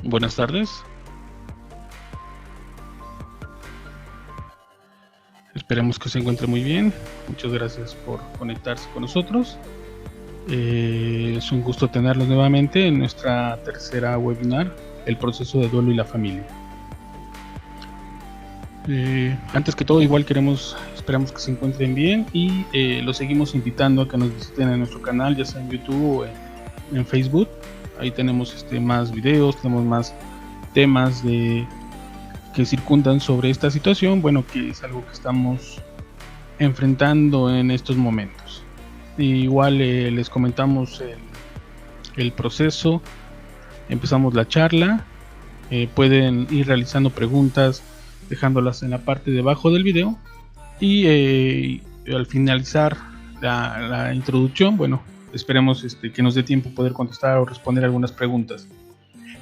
Buenas tardes. Esperemos que se encuentre muy bien. Muchas gracias por conectarse con nosotros. Es un gusto tenerlos nuevamente en nuestra tercera webinar, el proceso de duelo y la familia. Antes que todo, igual esperamos que se encuentren bien y los seguimos invitando a que nos visiten en nuestro canal, ya sea en YouTube o en Facebook. Ahí tenemos más videos, tenemos más temas que circundan sobre esta situación, bueno, que es algo que estamos enfrentando en estos momentos. Igual les comentamos el proceso, empezamos la charla, pueden ir realizando preguntas dejándolas en la parte de abajo del video y al finalizar la introducción, bueno, esperemos que nos dé tiempo poder contestar o responder algunas preguntas.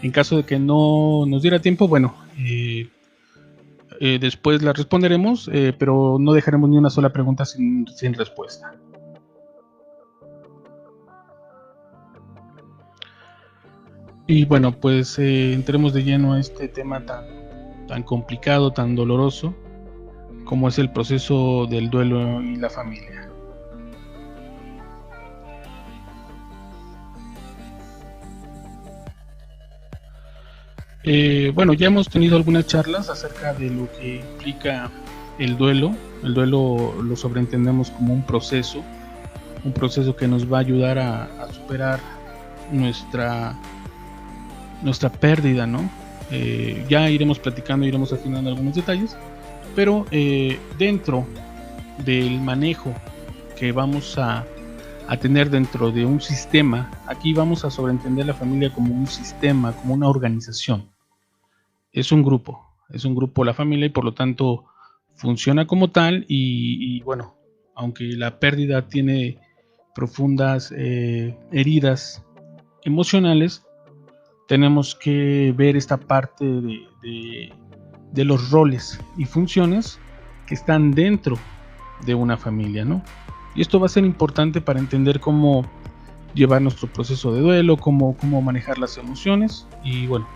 En caso de que no nos diera tiempo, bueno, después las responderemos, pero no dejaremos ni una sola pregunta sin respuesta. Y bueno, pues entremos de lleno a este tema tan complicado, tan doloroso, como es el proceso del duelo y la familia. Bueno, ya hemos tenido algunas charlas acerca de lo que implica el duelo. El duelo lo sobreentendemos como un proceso que nos va a ayudar a superar nuestra pérdida, ¿no? Ya iremos platicando, iremos afinando algunos detalles, pero dentro del manejo que vamos a tener dentro de un sistema, aquí vamos a sobreentender la familia como un sistema, como una organización. Es un grupo la familia, y por lo tanto funciona como tal, y bueno, aunque la pérdida tiene profundas heridas emocionales, tenemos que ver esta parte de los roles y funciones que están dentro de una familia, ¿no? Y esto va a ser importante para entender cómo llevar nuestro proceso de duelo, cómo manejar las emociones y, bueno,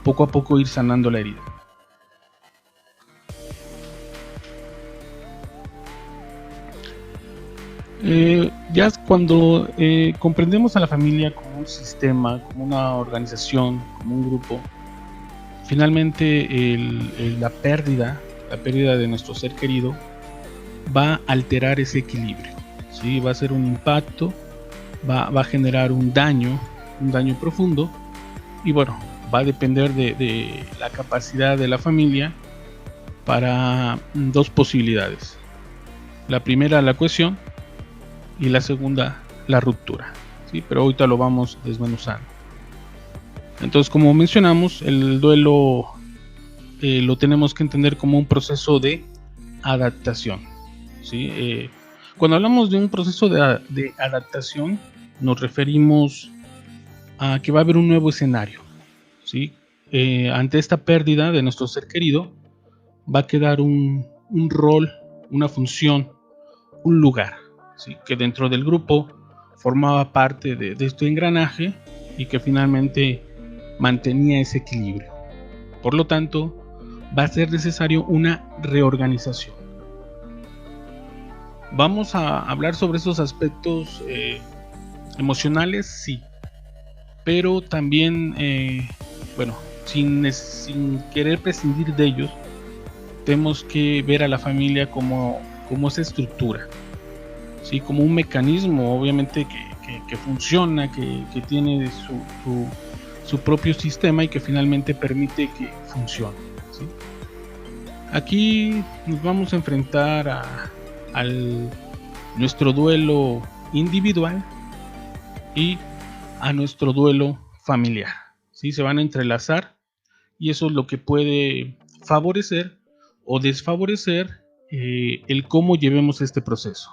poco a poco ir sanando la herida. Ya cuando comprendemos a la familia como un sistema, como una organización, como un grupo, finalmente la pérdida de nuestro ser querido va a alterar ese equilibrio, ¿sí? Va a ser un impacto, va a generar un daño profundo, y bueno, va a depender de la capacidad de la familia para dos posibilidades. La primera, la cohesión, y la segunda, la ruptura, ¿sí? Pero ahorita lo vamos desmenuzando. Entonces, como mencionamos, el duelo lo tenemos que entender como un proceso de adaptación, ¿sí? Cuando hablamos de un proceso de adaptación, nos referimos a que va a haber un nuevo escenario, ¿sí? Ante esta pérdida de nuestro ser querido, va a quedar un rol, una función, un lugar, ¿sí? Que dentro del grupo formaba parte de este engranaje y que finalmente mantenía ese equilibrio. Por lo tanto, va a ser necesario una reorganización. Vamos a hablar sobre esos aspectos emocionales, sí, pero también, bueno, sin querer prescindir de ellos, tenemos que ver a la familia como esa estructura, ¿sí? Como un mecanismo, obviamente, que funciona, que tiene su propio sistema y que finalmente permite que funcione, ¿sí? Aquí nos vamos a enfrentar a nuestro duelo individual y a nuestro duelo familiar, ¿sí? Se van a entrelazar, y eso es lo que puede favorecer o desfavorecer el cómo llevemos este proceso.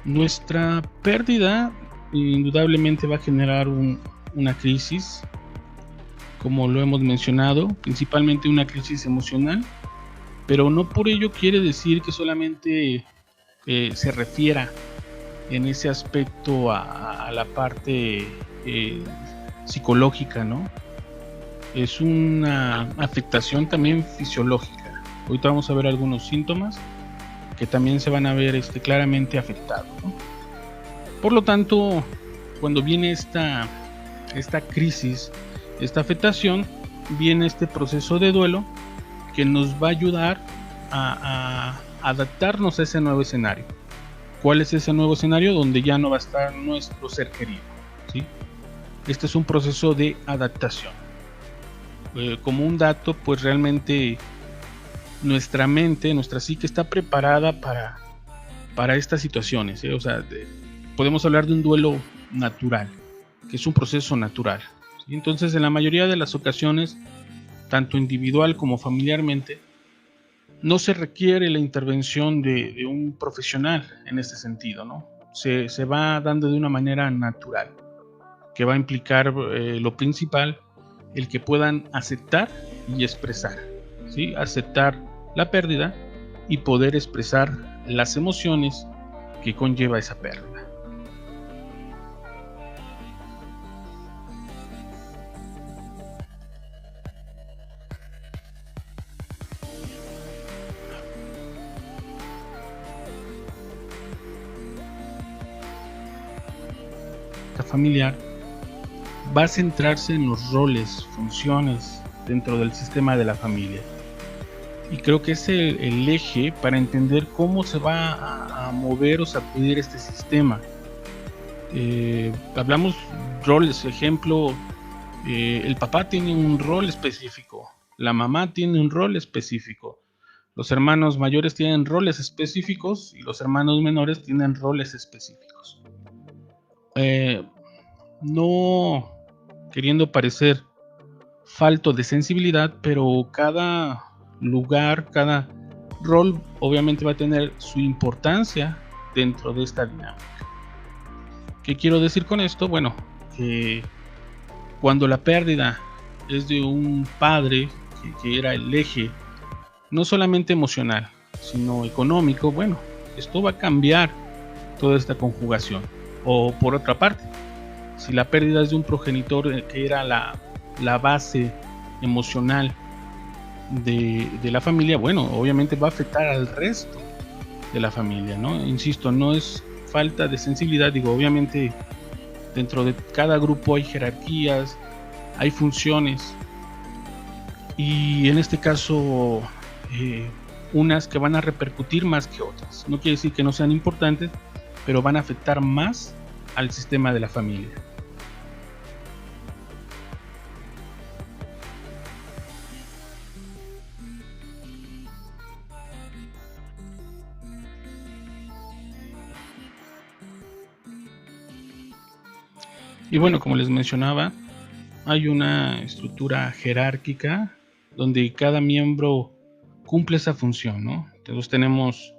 Nuestra pérdida indudablemente va a generar una crisis, como lo hemos mencionado, principalmente una crisis emocional, pero no por ello quiere decir que solamente se refiera en ese aspecto a la parte psicológica, ¿no? Es una afectación también fisiológica. Ahorita vamos a ver algunos síntomas que también se van a ver claramente afectados, ¿no? Por lo tanto, cuando viene esta crisis, esta afectación, viene este proceso de duelo que nos va a ayudar a adaptarnos a ese nuevo escenario. ¿Cuál es ese nuevo escenario? Donde ya no va a estar nuestro ser querido, ¿sí? Este es un proceso de adaptación. Como un dato, pues realmente nuestra mente, nuestra psique está preparada para estas situaciones, ¿eh? O sea, podemos hablar de un duelo natural, que es un proceso natural, ¿sí? Entonces, en la mayoría de las ocasiones, tanto individual como familiarmente, no se requiere la intervención de un profesional en este sentido, ¿no? Se va dando de una manera natural, que va a implicar lo principal, el que puedan aceptar y expresar, ¿sí? Aceptar la pérdida y poder expresar las emociones que conlleva esa pérdida. Familiar va a centrarse en los roles, funciones dentro del sistema de la familia, y creo que es el eje para entender cómo se va a mover o sacudir este sistema. Hablamos roles, ejemplo, el papá tiene un rol específico, la mamá tiene un rol específico, los hermanos mayores tienen roles específicos y los hermanos menores tienen roles específicos. No queriendo parecer falto de sensibilidad, pero cada lugar, cada rol obviamente va a tener su importancia dentro de esta dinámica. ¿Qué quiero decir con esto? Bueno, que cuando la pérdida es de un padre que era el eje no solamente emocional, sino económico, bueno, esto va a cambiar toda esta conjugación. O por otra parte, si la pérdida es de un progenitor que era la base emocional de la familia, bueno, obviamente va a afectar al resto de la familia, ¿no? Insisto, no es falta de sensibilidad, digo, obviamente dentro de cada grupo hay jerarquías, hay funciones, y en este caso unas que van a repercutir más que otras. No quiere decir que no sean importantes, pero van a afectar más al sistema de la familia. Y bueno, como les mencionaba, hay una estructura jerárquica donde cada miembro cumple esa función, ¿no? Entonces tenemos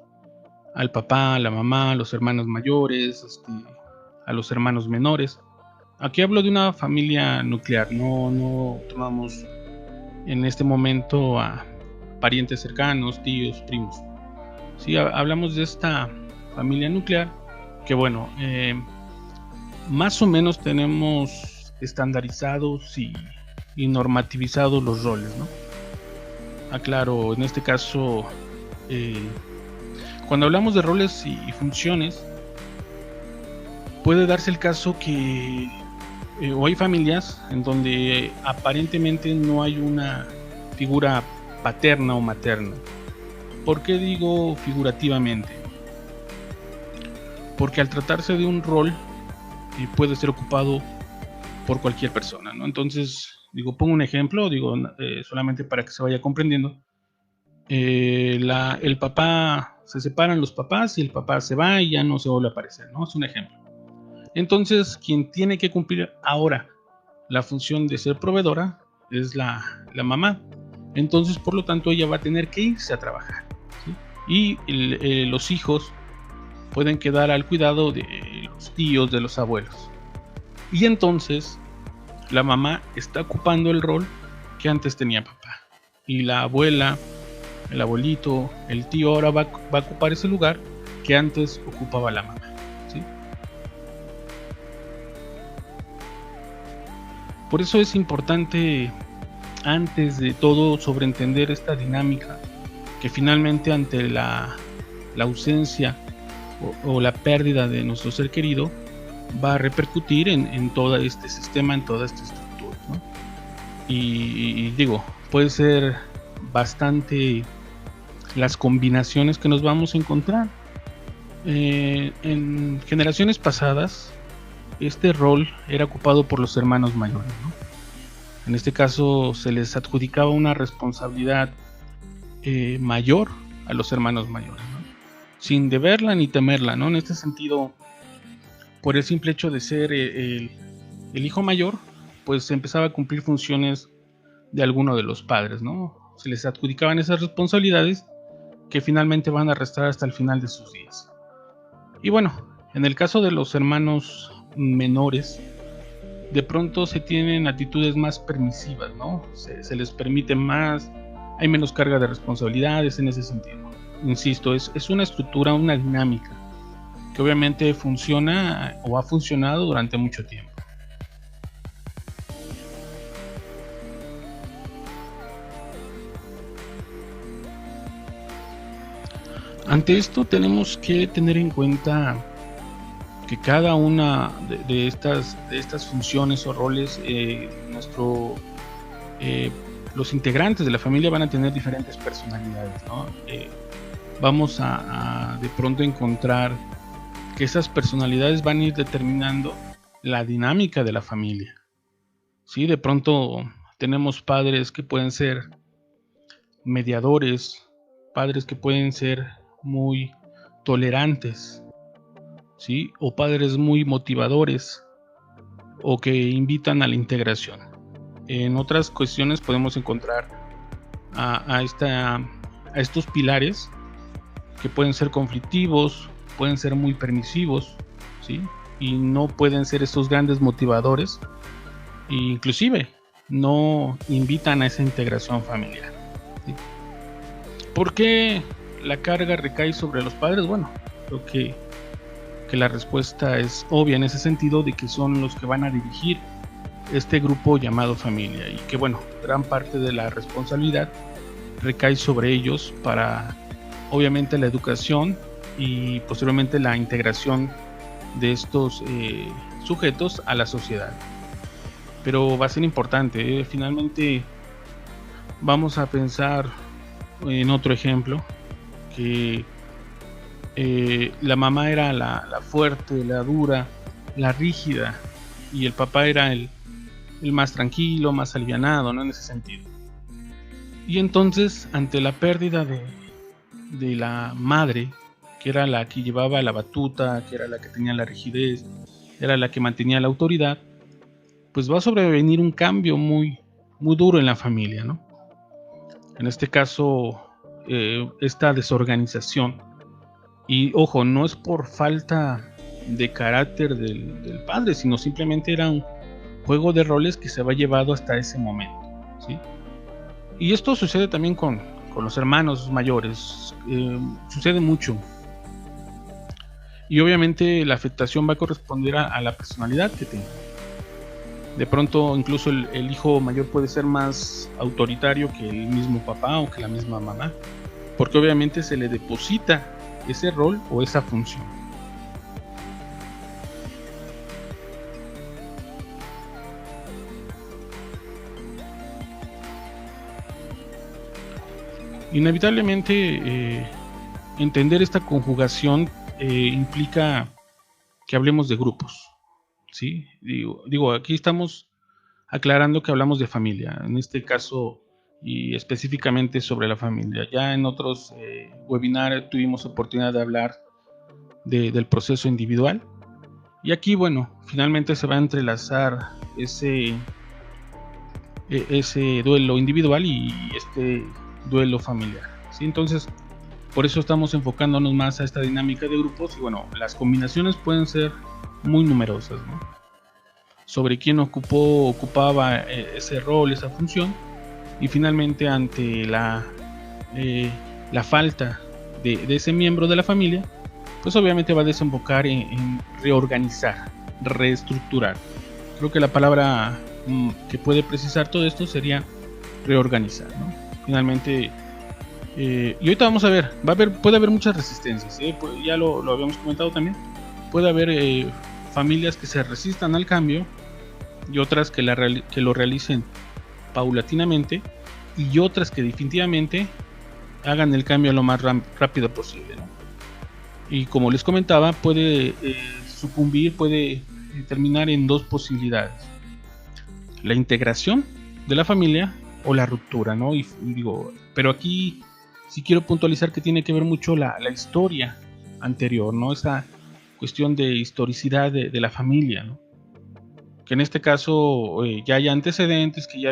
al papá, a la mamá, a los hermanos mayores, a los hermanos menores. Aquí hablo de una familia nuclear, no tomamos en este momento a parientes cercanos, tíos, primos. Sí, hablamos de esta familia nuclear que, bueno, más o menos tenemos estandarizados y normativizados los roles, ¿no? Aclaro, en este caso, cuando hablamos de roles y funciones, puede darse el caso que o hay familias en donde aparentemente no hay una figura paterna o materna. ¿Por qué digo figurativamente? Porque al tratarse de un rol puede ser ocupado por cualquier persona, ¿no? Entonces, pongo un ejemplo, solamente para que se vaya comprendiendo. El papá, se separan los papás y el papá se va y ya no se vuelve a aparecer, ¿no? Es un ejemplo. Entonces, quien tiene que cumplir ahora la función de ser proveedora es la mamá. Entonces, por lo tanto, ella va a tener que irse a trabajar, ¿sí? Y los hijos pueden quedar al cuidado de los tíos, de los abuelos. Y entonces, la mamá está ocupando el rol que antes tenía papá. Y la abuela el abuelito, el tío ahora va a ocupar ese lugar que antes ocupaba la mamá, ¿sí? Por eso es importante, antes de todo, sobreentender esta dinámica que finalmente ante la ausencia o la pérdida de nuestro ser querido va a repercutir en todo este sistema, en toda esta estructura, ¿no? Y digo, puede ser bastante las combinaciones que nos vamos a encontrar. En generaciones pasadas, este rol era ocupado por los hermanos mayores, ¿no? En este caso se les adjudicaba una responsabilidad mayor a los hermanos mayores, ¿no? Sin deberla ni temerla, ¿no? En este sentido, por el simple hecho de ser el hijo mayor, pues empezaba a cumplir funciones de alguno de los padres, ¿no? Se les adjudicaban esas responsabilidades que finalmente van a arrastrar hasta el final de sus días. Y bueno, en el caso de los hermanos menores, de pronto se tienen actitudes más permisivas, ¿no? Se les permite más, hay menos carga de responsabilidades en ese sentido. Insisto, es una estructura, una dinámica que obviamente funciona o ha funcionado durante mucho tiempo. Ante esto tenemos que tener en cuenta que cada una de estas funciones o roles, los integrantes de la familia van a tener diferentes personalidades, ¿no? Vamos a de pronto encontrar que esas personalidades van a ir determinando la dinámica de la familia, ¿sí? De pronto tenemos padres que pueden ser mediadores, padres que pueden ser muy tolerantes, ¿sí? O padres muy motivadores o que invitan a la integración. En otras cuestiones podemos encontrar a estos pilares que pueden ser conflictivos, pueden ser muy permisivos, ¿sí? Y no pueden ser estos grandes motivadores, e inclusive no invitan a esa integración familiar, ¿sí? ¿Por qué la carga recae sobre los padres? Bueno, creo que la respuesta es obvia en ese sentido, de que son los que van a dirigir este grupo llamado familia, y que bueno, gran parte de la responsabilidad recae sobre ellos para obviamente la educación y posteriormente la integración de estos sujetos a la sociedad. Pero va a ser importante, finalmente vamos a pensar en otro ejemplo, que la mamá era la fuerte, la dura, la rígida, y el papá era el más tranquilo, más alivianado, ¿no? En ese sentido. Y entonces, ante la pérdida de la madre, que era la que llevaba la batuta, que era la que tenía la rigidez, era la que mantenía la autoridad, pues va a sobrevenir un cambio muy, muy duro en la familia, ¿no? En este caso, esta desorganización, y ojo, no es por falta de carácter del padre, sino simplemente era un juego de roles que se va llevado hasta ese momento, ¿sí? Y esto sucede también con los hermanos mayores, sucede mucho. Y obviamente la afectación va a corresponder a la personalidad que tenga. De pronto incluso el hijo mayor puede ser más autoritario que el mismo papá o que la misma mamá, porque obviamente se le deposita ese rol o esa función. Inevitablemente, entender esta conjugación implica que hablemos de grupos, ¿sí? Digo, aquí estamos aclarando que hablamos de familia, en este caso, y específicamente sobre la familia. Ya en otros webinars tuvimos oportunidad de hablar del proceso individual, y aquí, bueno, finalmente se va a entrelazar ese duelo individual y este duelo familiar, ¿sí? Entonces, por eso estamos enfocándonos más a esta dinámica de grupos, y bueno, las combinaciones pueden ser muy numerosas, ¿no? Sobre quién ocupaba ese rol, esa función, y finalmente ante la la falta de ese miembro de la familia, pues obviamente va a desembocar en reorganizar, reestructurar. Creo que la palabra que puede precisar todo esto sería reorganizar, ¿no? Finalmente, y ahorita vamos a ver, puede haber muchas resistencias, ya lo habíamos comentado también. Puede haber familias que se resistan al cambio y otras que lo realicen paulatinamente, y otras que definitivamente hagan el cambio lo más rápido posible, ¿no? Y como les comentaba, puede sucumbir, puede terminar en dos posibilidades: la integración de la familia o la ruptura, ¿no? Y digo, pero aquí sí quiero puntualizar que tiene que ver mucho la historia anterior, ¿no? Esa cuestión de historicidad de la familia, ¿no? Que en este caso ya hay antecedentes, que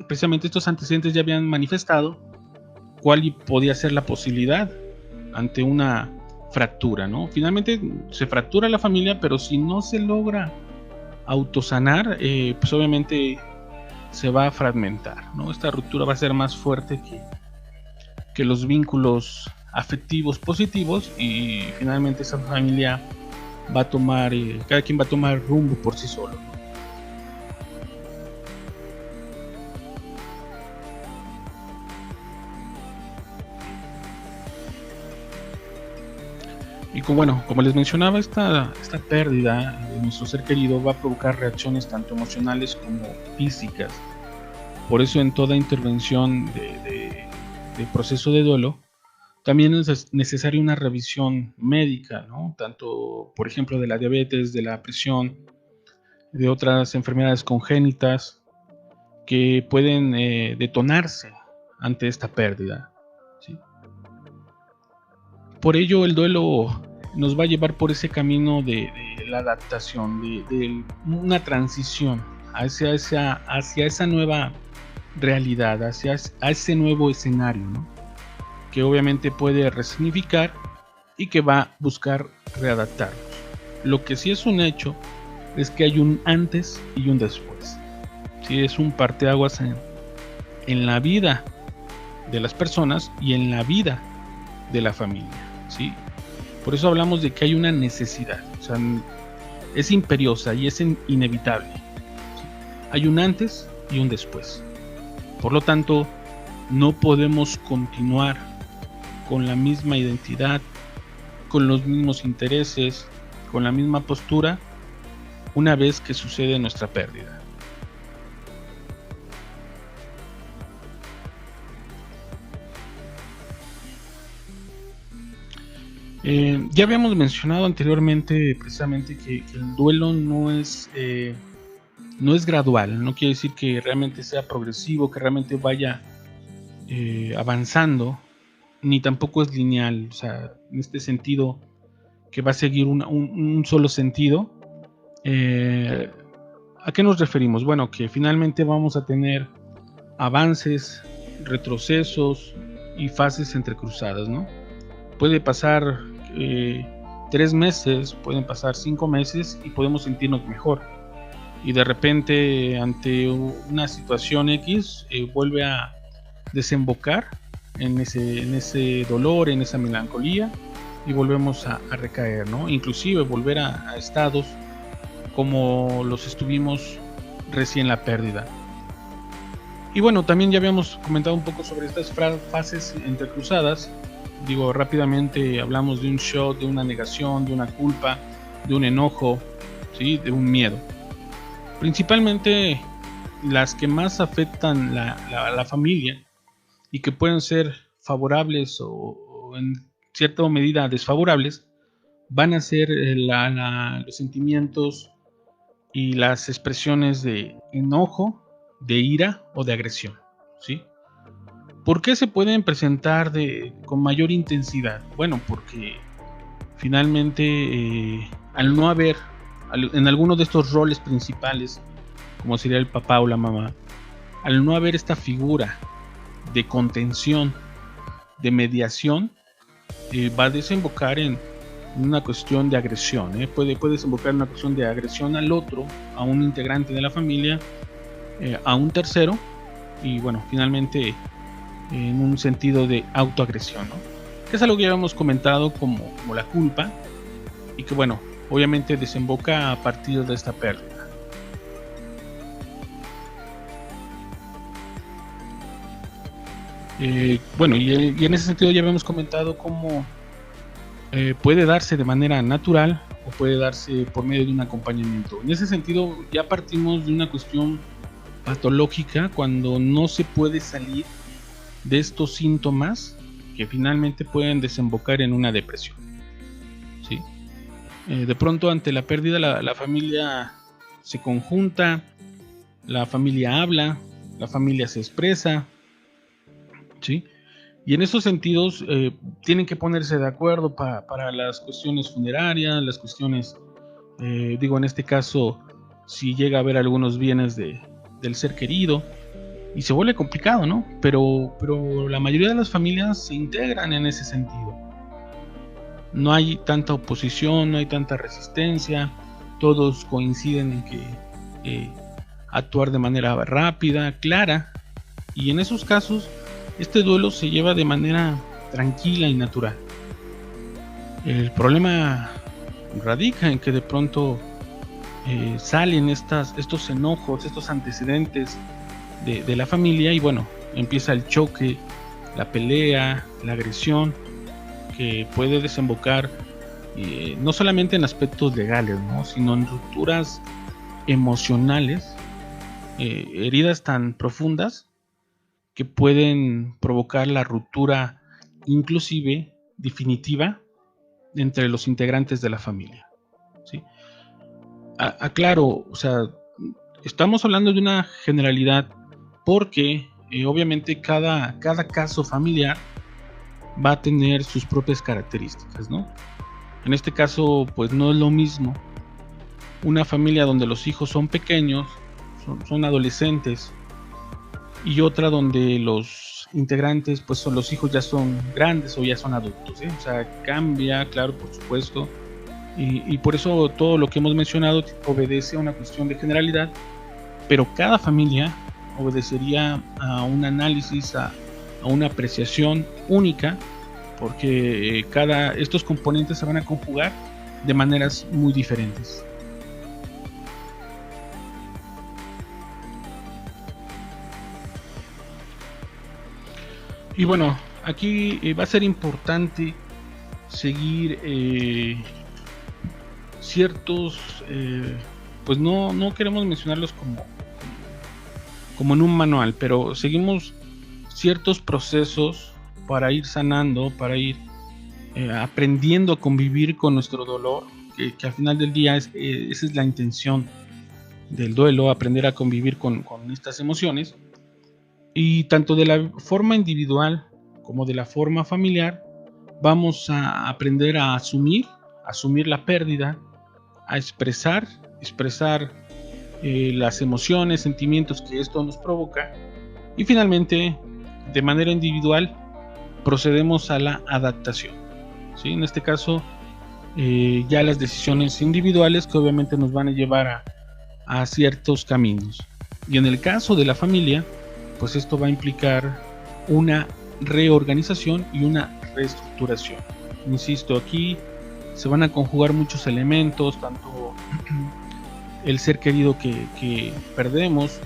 precisamente estos antecedentes ya habían manifestado cuál podía ser la posibilidad ante una fractura, ¿no? Finalmente se fractura la familia, pero si no se logra autosanar, pues obviamente se va a fragmentar, ¿no? Esta ruptura va a ser más fuerte que los vínculos afectivos positivos, y finalmente esa familia va a tomar, cada quien va a tomar rumbo por sí solo. Y como les mencionaba, esta pérdida de nuestro ser querido va a provocar reacciones tanto emocionales como físicas. Por eso en toda intervención de proceso de duelo también es necesaria una revisión médica, ¿no? Tanto, por ejemplo, de la diabetes, de la presión, de otras enfermedades congénitas que pueden detonarse ante esta pérdida, ¿sí? Por ello el duelo nos va a llevar por ese camino de la adaptación, de una transición hacia esa nueva realidad, hacia ese nuevo escenario, ¿no? Que obviamente puede resignificar y que va a buscar readaptarnos. Lo que sí es un hecho es que hay un antes y un después. Sí, es un parteaguas en la vida de las personas y en la vida de la familia, ¿sí? Por eso hablamos de que hay una necesidad, o sea, es imperiosa y es inevitable, ¿sí? Hay un antes y un después. Por lo tanto, no podemos continuar con la misma identidad, con los mismos intereses, con la misma postura, una vez que sucede nuestra pérdida. Ya habíamos mencionado anteriormente precisamente que el duelo no es gradual, no quiere decir que realmente sea progresivo, que realmente vaya avanzando, ni tampoco es lineal, o sea, en este sentido que va a seguir un solo sentido. ¿A qué nos referimos? Bueno, que finalmente vamos a tener avances, retrocesos y fases entrecruzadas, ¿no? Puede pasar 3 meses, pueden pasar 5 meses y podemos sentirnos mejor, y de repente ante una situación X vuelve a desembocar en ese dolor, en esa melancolía, y volvemos a recaer, ¿no? Inclusive volver a estados como los estuvimos recién la pérdida. Y bueno, también ya habíamos comentado un poco sobre estas fases entrecruzadas. Digo, rápidamente hablamos de un shock, de una negación, de una culpa, de un enojo, ¿sí? De un miedo. Principalmente las que más afectan la familia y que pueden ser favorables o en cierta medida desfavorables, van a ser los sentimientos y las expresiones de enojo, de ira o de agresión, ¿sí? ¿Por qué se pueden presentar con mayor intensidad? Bueno, porque finalmente al no haber en alguno de estos roles principales, como sería el papá o la mamá, al no haber esta figura de contención, de mediación, va a desembocar en una cuestión de agresión, puede desembocar en una cuestión de agresión al otro, a un integrante de la familia, a un tercero, y bueno, finalmente en un sentido de autoagresión, ¿no? Que es algo que ya hemos comentado como la culpa, y que bueno, obviamente desemboca a partir de esta pérdida. Bueno, y en ese sentido ya habíamos comentado cómo puede darse de manera natural o puede darse por medio de un acompañamiento. En ese sentido ya partimos de una cuestión patológica cuando no se puede salir de estos síntomas que finalmente pueden desembocar en una depresión, ¿sí? De pronto ante la pérdida la familia se conjunta, la familia habla, la familia se expresa, ¿sí? Y en esos sentidos tienen que ponerse de acuerdo para las cuestiones funerarias, las cuestiones, digo, en este caso, si llega a haber algunos bienes del ser querido, y se vuelve complicado, ¿no? Pero la mayoría de las familias se integran en ese sentido. No hay tanta oposición, no hay tanta resistencia, todos coinciden en que actuar de manera rápida, clara, y en esos casos este duelo se lleva de manera tranquila y natural. El problema radica en que de pronto salen estos enojos, estos antecedentes de la familia, y bueno, empieza el choque, la pelea, la agresión, que puede desembocar no solamente en aspectos legales, ¿no?, sino en rupturas emocionales, heridas tan profundas que pueden provocar la ruptura inclusive definitiva entre los integrantes de la familia, ¿sí? Aclaro, o sea, estamos hablando de una generalidad porque obviamente cada caso familiar va a tener sus propias características, ¿no? En este caso, pues no es lo mismo una familia donde los hijos son pequeños, son adolescentes, y otra donde los integrantes, pues son los hijos ya son grandes o ya son adultos, ¿eh? O sea, cambia, claro, por supuesto, y por eso todo lo que hemos mencionado obedece a una cuestión de generalidad, pero cada familia obedecería a un análisis, a una apreciación única, porque estos componentes se van a conjugar de maneras muy diferentes. Y bueno, aquí va a ser importante seguir ciertos, pues no queremos mencionarlos como en un manual, pero seguimos ciertos procesos para ir sanando, para ir aprendiendo a convivir con nuestro dolor, que al final del día esa es la intención del duelo, aprender a convivir con estas emociones. Y tanto de la forma individual como de la forma familiar, vamos a aprender a asumir la pérdida, a expresar las emociones, sentimientos que esto nos provoca, y finalmente, de manera individual, procedemos a la adaptación, ¿sí? En este caso, ya las decisiones individuales que obviamente nos van a llevar a ciertos caminos. Y en el caso de la familia, pues esto va a implicar una reorganización y una reestructuración. Insisto, aquí se van a conjugar muchos elementos, tanto el ser querido que perdemos,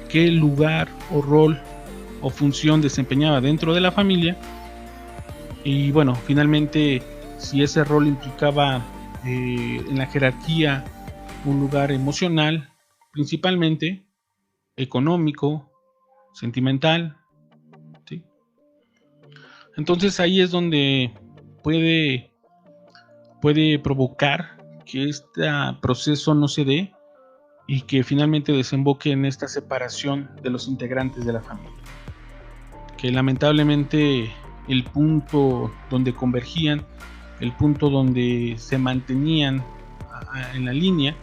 qué lugar o rol o función desempeñaba dentro de la familia, y bueno, finalmente si ese rol implicaba en la jerarquía un lugar emocional, principalmente económico, sentimental, ¿sí? Entonces ahí es donde puede provocar que este proceso no se dé y que finalmente desemboque en esta separación de los integrantes de la familia, que lamentablemente el punto donde convergían, el punto donde se mantenían en la línea,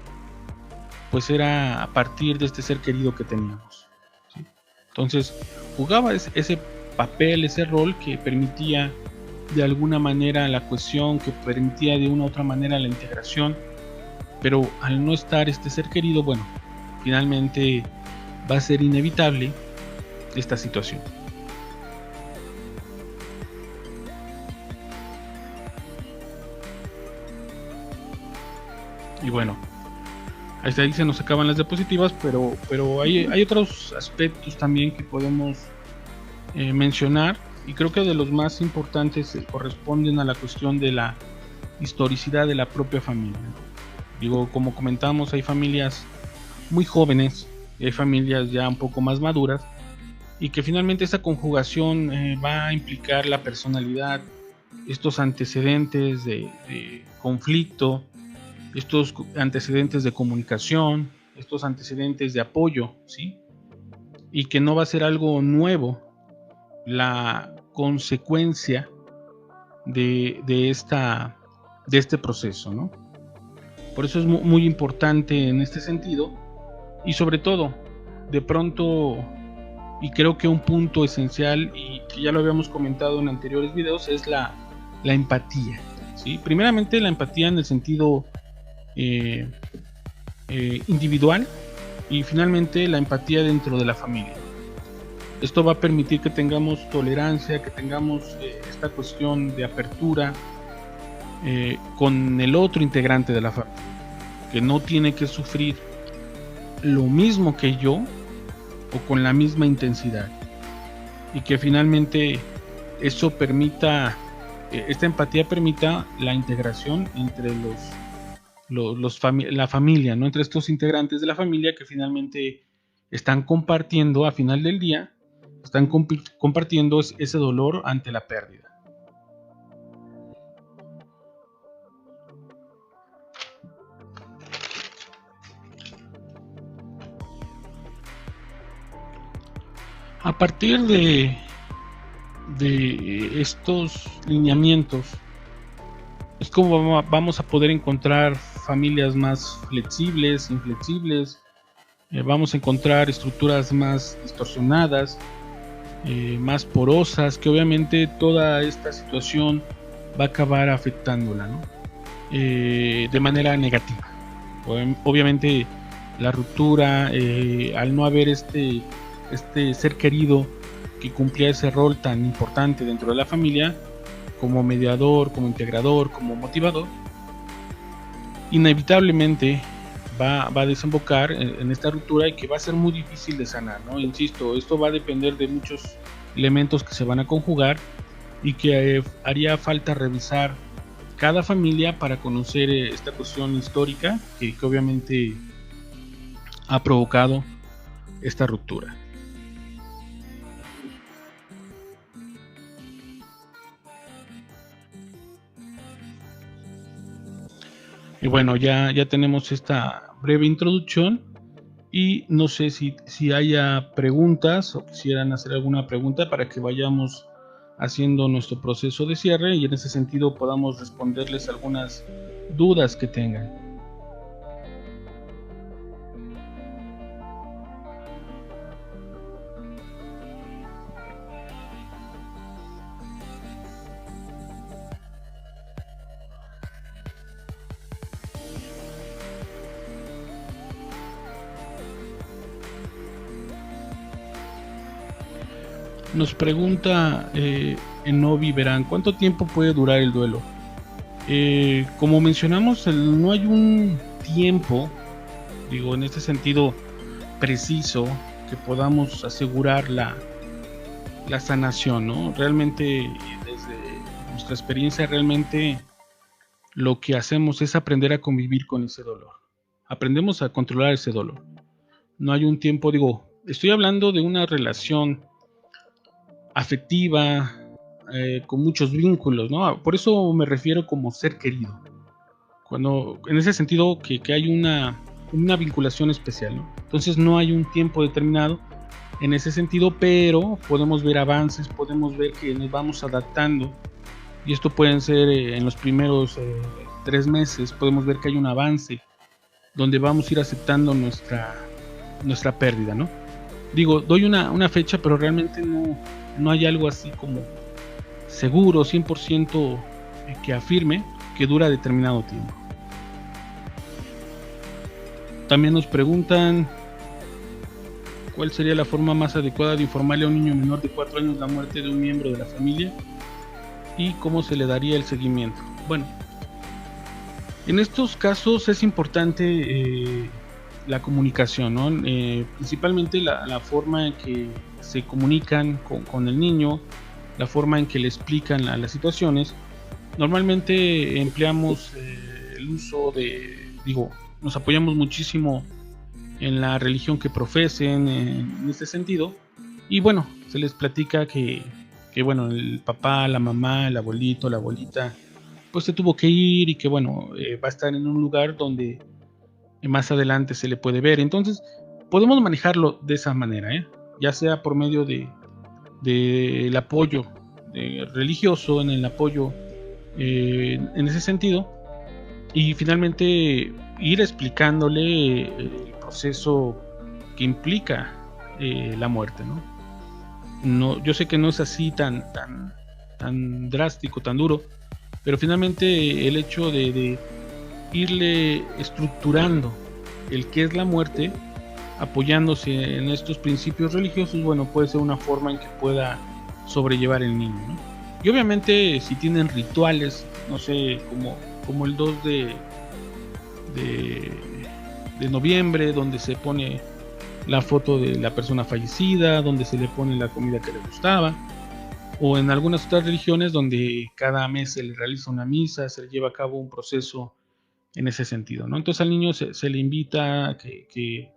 pues era a partir de este ser querido que teníamos, ¿sí? Entonces jugaba ese papel, ese rol que permitía de alguna manera la cohesión, que permitía de una u otra manera la integración, pero al no estar este ser querido, bueno, finalmente va a ser inevitable esta situación. Y bueno, hasta ahí se nos acaban las diapositivas, pero hay otros aspectos también que podemos mencionar, y creo que de los más importantes corresponden a la cuestión de la historicidad de la propia familia. Digo, como comentamos, hay familias muy jóvenes y hay familias ya un poco más maduras, y que finalmente esta conjugación va a implicar la personalidad, estos antecedentes de conflicto, estos antecedentes de comunicación, estos antecedentes de apoyo, ¿sí? Y que no va a ser algo nuevo la consecuencia de este proceso, ¿no? Por eso es muy importante en este sentido, y sobre todo, de pronto, y creo que un punto esencial, y que ya lo habíamos comentado en anteriores videos, es la empatía, ¿sí? Primeramente la empatía en el sentido individual, y finalmente la empatía dentro de la familia. Esto va a permitir que tengamos tolerancia, que tengamos esta cuestión de apertura con el otro integrante de la familia, que no tiene que sufrir lo mismo que yo o con la misma intensidad, y que finalmente eso permita, esta empatía permita la integración entre la familia, ¿no? Entre estos integrantes de la familia que finalmente están compartiendo, a final del día, están compartiendo ese dolor ante la pérdida. A partir de estos lineamientos es como vamos a poder encontrar familias más flexibles, inflexibles, vamos a encontrar estructuras más distorsionadas, más porosas, que obviamente toda esta situación va a acabar afectándola, ¿no? De manera negativa. Obviamente la ruptura, al no haber este ser querido que cumplía ese rol tan importante dentro de la familia, como mediador, como integrador, como motivador, inevitablemente va a desembocar en esta ruptura, y que va a ser muy difícil de sanar, ¿no? Insisto, esto va a depender de muchos elementos que se van a conjugar, y que haría falta revisar cada familia para conocer esta cuestión histórica que obviamente ha provocado esta ruptura. Y bueno, ya tenemos esta breve introducción, y no sé si haya preguntas o quisieran hacer alguna pregunta para que vayamos haciendo nuestro proceso de cierre, y en ese sentido podamos responderles algunas dudas que tengan. Nos pregunta Enovi Verán, ¿cuánto tiempo puede durar el duelo? Como mencionamos, no hay un tiempo, digo, en este sentido preciso, que podamos asegurar la sanación, ¿no? Realmente, desde nuestra experiencia, realmente lo que hacemos es aprender a convivir con ese dolor. Aprendemos a controlar ese dolor. No hay un tiempo, digo, estoy hablando de una relación afectiva, con muchos vínculos, ¿no? Por eso me refiero como ser querido. Cuando, en ese sentido, que hay una vinculación especial, ¿no? Entonces no hay un tiempo determinado en ese sentido, pero podemos ver avances, podemos ver que nos vamos adaptando, y esto pueden ser en los primeros 3 meses, podemos ver que hay un avance donde vamos a ir aceptando nuestra pérdida, ¿no? Digo, doy una fecha, pero realmente no hay algo así como seguro, 100% que afirme que dura determinado tiempo. También nos preguntan ¿Cuál sería la forma más adecuada de informarle a un niño menor de 4 años la muerte de un miembro de la familia? ¿Y cómo se le daría el seguimiento? Bueno, en estos casos es importante la comunicación, ¿no? Principalmente la forma en que se comunican con el niño, la forma en que le explican las situaciones. Normalmente empleamos el uso nos apoyamos muchísimo en la religión que profesen en este sentido, y bueno, se les platica que bueno, el papá, la mamá, el abuelito, la abuelita, pues se tuvo que ir y que bueno, va a estar en un lugar donde más adelante se le puede ver. Entonces podemos manejarlo de esa manera, ya sea por medio del apoyo religioso, en el apoyo en ese sentido, y finalmente ir explicándole el proceso que implica la muerte, ¿no? No, yo sé que no es así tan drástico, tan duro, pero finalmente el hecho de irle estructurando el qué es la muerte, apoyándose en estos principios religiosos, bueno, puede ser una forma en que pueda sobrellevar el niño, ¿no? Y obviamente si tienen rituales, no sé, como el 2 de noviembre, donde se pone la foto de la persona fallecida, donde se le pone la comida que le gustaba, o en algunas otras religiones donde cada mes se le realiza una misa, se le lleva a cabo un proceso en ese sentido, ¿no? Entonces al niño se le invita a que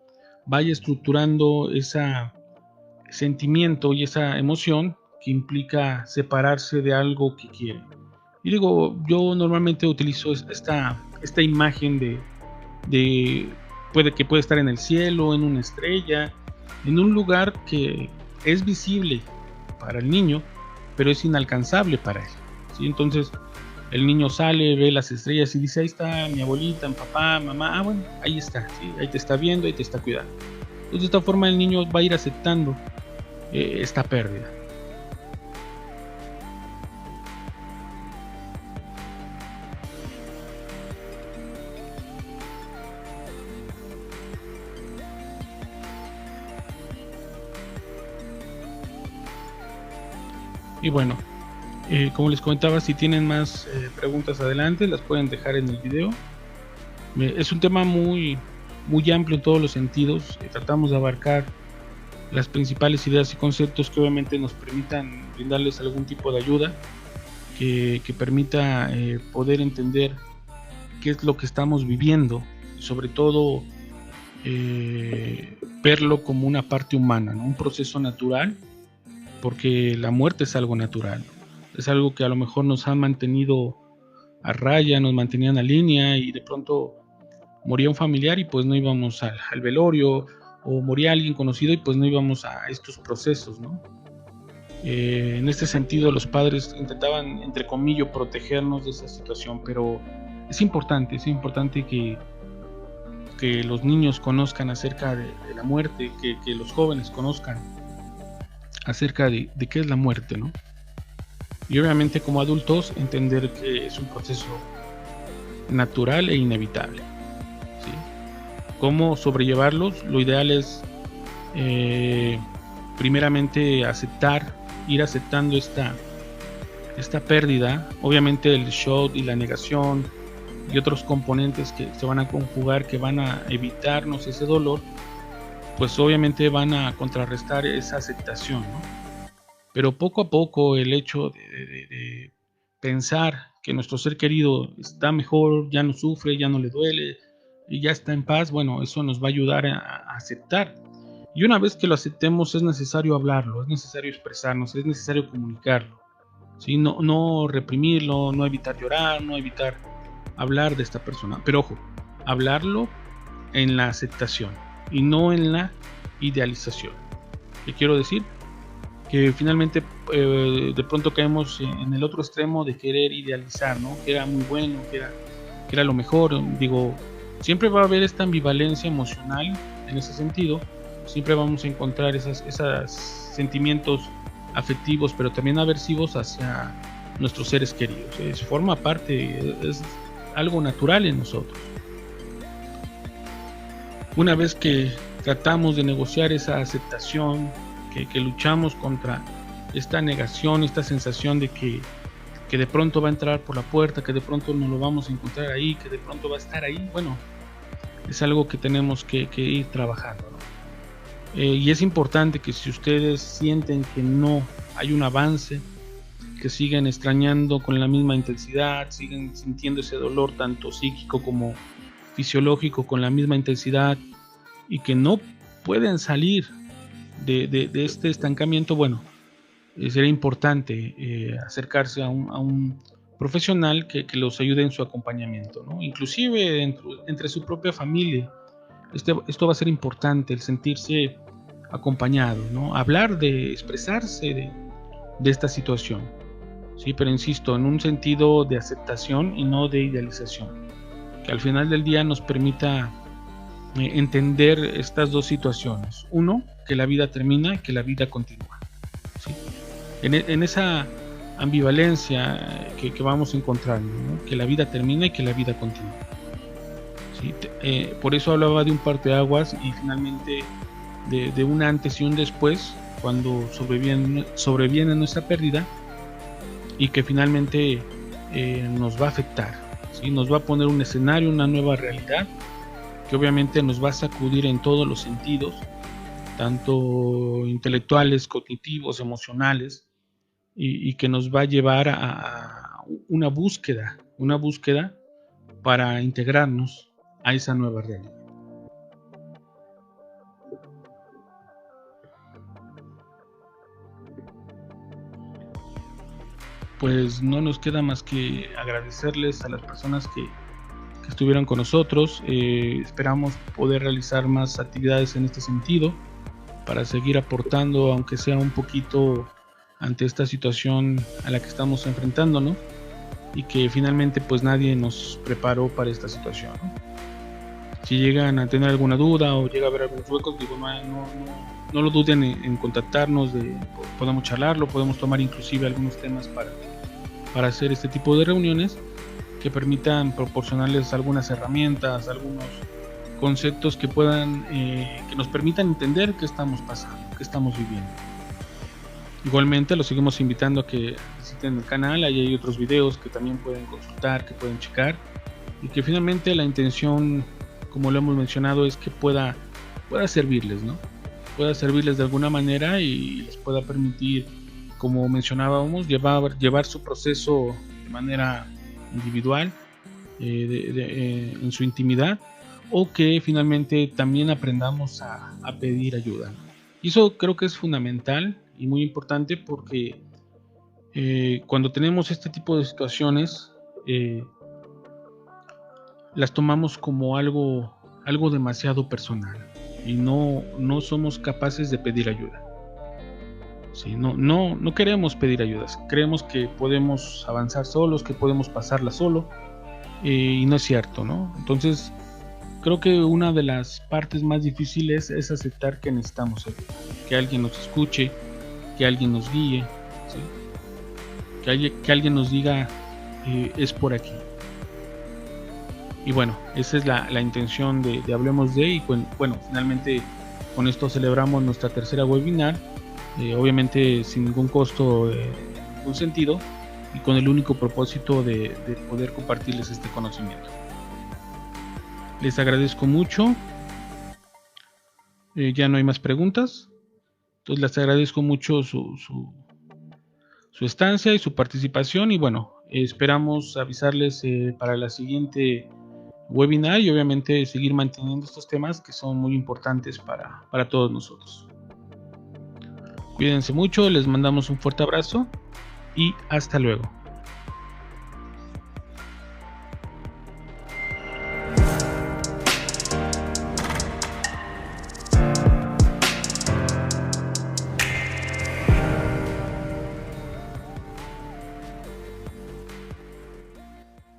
vaya estructurando ese sentimiento y esa emoción que implica separarse de algo que quiere. Y digo, yo normalmente utilizo esta imagen de puede estar en el cielo, en una estrella, en un lugar que es visible para el niño, pero es inalcanzable para él, ¿sí? Entonces el niño sale, ve las estrellas y dice, ahí está mi abuelita, mi papá, mamá, bueno, ahí está, ¿sí? Ahí te está viendo, ahí te está cuidando. Entonces de esta forma el niño va a ir aceptando esta pérdida. Y bueno, como les comentaba, si tienen más preguntas adelante, las pueden dejar en el video. Es un tema muy amplio en todos los sentidos. Tratamos de abarcar las principales ideas y conceptos que obviamente nos permitan brindarles algún tipo de ayuda que permita poder entender qué es lo que estamos viviendo, y sobre todo verlo como una parte humana, ¿no? Un proceso natural, porque la muerte es algo natural, es algo que a lo mejor nos ha mantenido a raya, nos mantenían a línea, y de pronto moría un familiar y pues no íbamos al velorio, o moría alguien conocido y pues no íbamos a estos procesos, ¿no? En este sentido los padres intentaban, entre comillas, protegernos de esa situación, pero es importante que los niños conozcan acerca de la muerte, que los jóvenes conozcan acerca de qué es la muerte, ¿no? Y obviamente como adultos entender que es un proceso natural e inevitable, ¿sí? ¿Cómo sobrellevarlos? Lo ideal es primeramente ir aceptando esta pérdida. Obviamente el shock y la negación y otros componentes que se van a conjugar, que van a evitarnos ese dolor, pues obviamente van a contrarrestar esa aceptación, ¿no? Pero poco a poco el hecho de pensar que nuestro ser querido está mejor, ya no sufre, ya no le duele y ya está en paz, bueno, eso nos va a ayudar a aceptar. Y una vez que lo aceptemos es necesario hablarlo, es necesario expresarnos, es necesario comunicarlo, ¿sí? No reprimirlo, no evitar llorar, no evitar hablar de esta persona. Pero ojo, hablarlo en la aceptación y no en la idealización. ¿Qué quiero decir? Que finalmente de pronto caemos en el otro extremo de querer idealizar, ¿no? Que era muy bueno, que era lo mejor. Digo, siempre va a haber esta ambivalencia emocional en ese sentido. Siempre vamos a encontrar esos sentimientos afectivos, pero también aversivos hacia nuestros seres queridos. Forma parte, es algo natural en nosotros. Una vez que tratamos de negociar esa aceptación, que luchamos contra esta negación, esta sensación de que de pronto va a entrar por la puerta, que de pronto no lo vamos a encontrar ahí, que de pronto va a estar ahí. Bueno, es algo que tenemos que ir trabajando, ¿no? Y es importante que si ustedes sienten que no hay un avance, que siguen extrañando con la misma intensidad, siguen sintiendo ese dolor tanto psíquico como fisiológico con la misma intensidad y que no pueden salir de este estancamiento, bueno, sería importante acercarse a un profesional que los ayude en su acompañamiento, ¿no? Inclusive entre su propia familia. Esto va a ser importante, el sentirse acompañado, ¿no? Hablar de expresarse de esta situación, ¿sí? Pero insisto, en un sentido de aceptación y no de idealización, que al final del día nos permita entender estas dos situaciones. Uno, que la vida termina y que la vida continúa, ¿sí? En esa ambivalencia que vamos encontrando, ¿no? Que la vida termina y que la vida continúa, ¿sí? Por eso hablaba de un parteaguas y finalmente de un antes y un después cuando sobreviene nuestra pérdida y que finalmente nos va a afectar, ¿sí? Nos va a poner un escenario, una nueva realidad que obviamente nos va a sacudir en todos los sentidos, tanto intelectuales, cognitivos, emocionales, y que nos va a llevar a una búsqueda para integrarnos a esa nueva realidad. Pues no nos queda más que agradecerles a las personas que estuvieron con nosotros. Esperamos poder realizar más actividades en este sentido para seguir aportando, aunque sea un poquito, ante esta situación a la que estamos enfrentándonos y que finalmente pues nadie nos preparó para esta situación, ¿no? Si llegan a tener alguna duda o llega a haber algunos huecos, digo, no lo duden en contactarnos, podemos charlarlo, podemos tomar inclusive algunos temas para hacer este tipo de reuniones que permitan proporcionarles algunas herramientas, algunos conceptos que nos permitan entender qué estamos pasando, qué estamos viviendo. Igualmente los seguimos invitando a que visiten el canal, ahí hay otros videos que también pueden consultar, que pueden checar, y que finalmente la intención, como lo hemos mencionado, es que pueda servirles, ¿no? Pueda servirles de alguna manera y les pueda permitir, como mencionábamos, llevar su proceso de manera individual, en su intimidad, o que finalmente también aprendamos a pedir ayuda. Y eso creo que es fundamental y muy importante porque cuando tenemos este tipo de situaciones las tomamos como algo demasiado personal y no somos capaces de pedir ayuda. Sí, no queremos pedir ayudas, creemos que podemos avanzar solos, que podemos pasarla solo, y no es cierto, ¿no? Entonces creo que una de las partes más difíciles es aceptar que necesitamos ayuda, que alguien nos escuche, que alguien nos guíe, ¿sí? que alguien nos diga es por aquí. Y bueno, esa es la intención de Hablemos de, y bueno, finalmente con esto celebramos nuestra tercera webinar, obviamente sin ningún costo, en ningún sentido, y con el único propósito de poder compartirles este conocimiento. Les agradezco mucho. Ya no hay más preguntas, entonces les agradezco mucho su estancia y su participación, y bueno, esperamos avisarles para la siguiente webinar y obviamente seguir manteniendo estos temas que son muy importantes para todos nosotros. Cuídense mucho, les mandamos un fuerte abrazo y hasta luego.